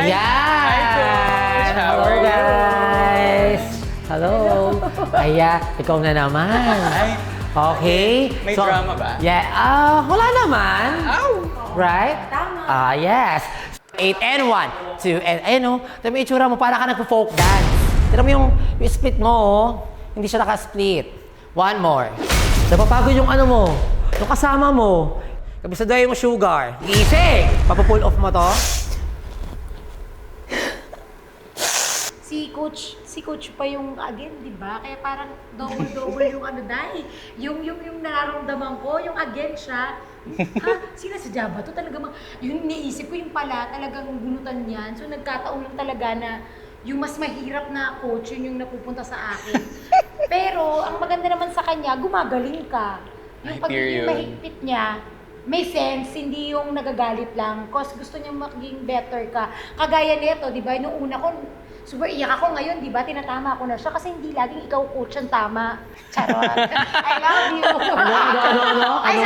Ayan! Hi, Coach! How Hello, are you? guys! Hello! Ayan, ikaw na naman. Ay, Okay. may drama ba? Yeah, wala naman. Ow! Right? Tama. Yes. 8 and 1, 2 and, ayun o, ito yung itsura mo, para ka nagpo-folk dance. Tignan mo yung split mo, oh. Hindi siya naka-split. One more. Napapagod yung ano mo, yung kasama mo. Kabisadoy mo sugar. Easy! Papupull off mo to. Si coach pa yung again, di ba? Kaya parang double yung ano dahil. Yung nararamdaman ko, yung again siya. Ha? Sinasadya ba? Ito talaga, yung iniisip ko yung pala, talagang gunutan yan. So nagkataon lang talaga na yung mas mahirap na coach, yun yung napupunta sa akin. Pero ang maganda naman sa kanya, gumagaling ka. Yung pagiging mahigpit niya, may sense, hindi yung nagagalit lang. Kasi gusto niya maging better ka. Kagaya nito, di ba? Nung una ko, super iyak ako ngayon, di ba? Tinatama ko na siya kasi hindi laging ikaw coach ang tama. Charot. I love you. Ano? Ay,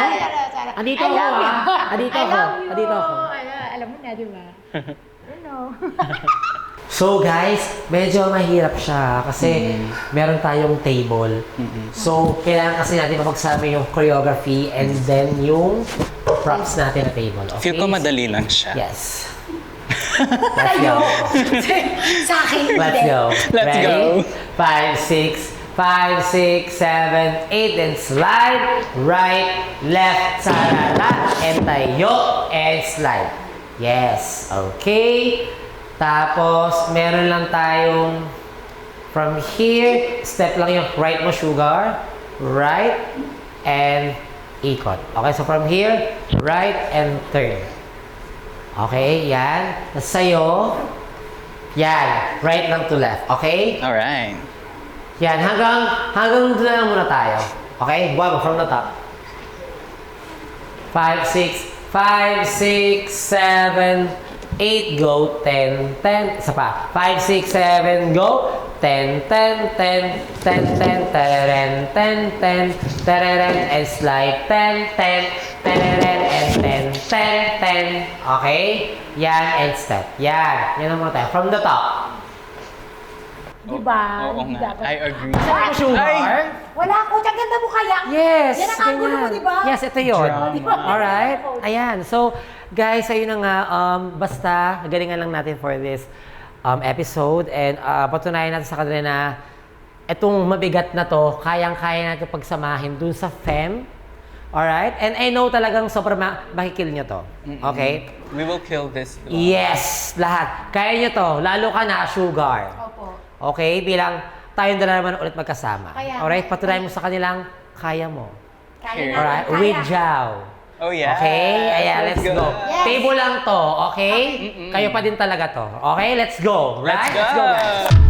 sorry. Andito I ako, love you. ah. Andito I ako. love you. Andito ako. Alam mo na, di ba? Ano? So guys, medyo mahirap siya kasi meron tayong table. So, kailangan kasi natin mapagsama yung choreography and then yung props natin na table. Okay? Feel ko madali lang siya. Yes. Let's go. Sa akin, Let's hindi. go. Let's Ready? go. 5, 6, 5, 6, 7, 8, and slide. Right, left, sarala, and tayo, and slide. Yes. Okay. Tapos, meron lang tayong from here, step lang yung right mo, sugar. Right, and ikot. Okay, so from here, right, and turn. Okay, yan. Tapos sa'yo, yan. Right lang to left. Okay? Alright. Yan. Hanggang doon na lang muna tayo. Okay? Buwan mo from the top. 5, 6, 7, 8, go. 10, 10. Isa pa. 5, 6, 7, go. 10, 10, 10, 10, 10, tereren, 10, 10, tereren, and slide, 10, 10, tereren, and 10, 10, 10. Okay? Yan, and step. Yan. Yan ang mga tayo. From the top. Di ba? Oo nga. Dapat. I agree. Saan sugar? Ay! Wala, coach. Ang ganda mo kaya. Yes! Yan ang angulo mo, di ba? Yes, ito yun. Drama. Alright? Ayan. So, guys, ayun na nga. Basta, galingan lang natin for this episode. And patunayan natin sa kanila na itong mabigat na to, kayang-kaya natin pagsamahin dun sa FEM. Alright? And I know talagang sobrang makikil nyo to. Okay? We will kill this. Yes! Lahat. Kaya nyo to. Lalo ka na, sugar. Opo. Okay? Bilang tayong dala naman ulit magkasama. Kaya. Alright? Patunayan mo sa kanilang kaya mo. Kaya Alright? natin, kaya. With Jow. Oh yeah. Okay? Ayan, let's go. Yes. Table lang to, okay? Kayo pa din talaga to. Okay? Let's go. Right? Let's go. guys.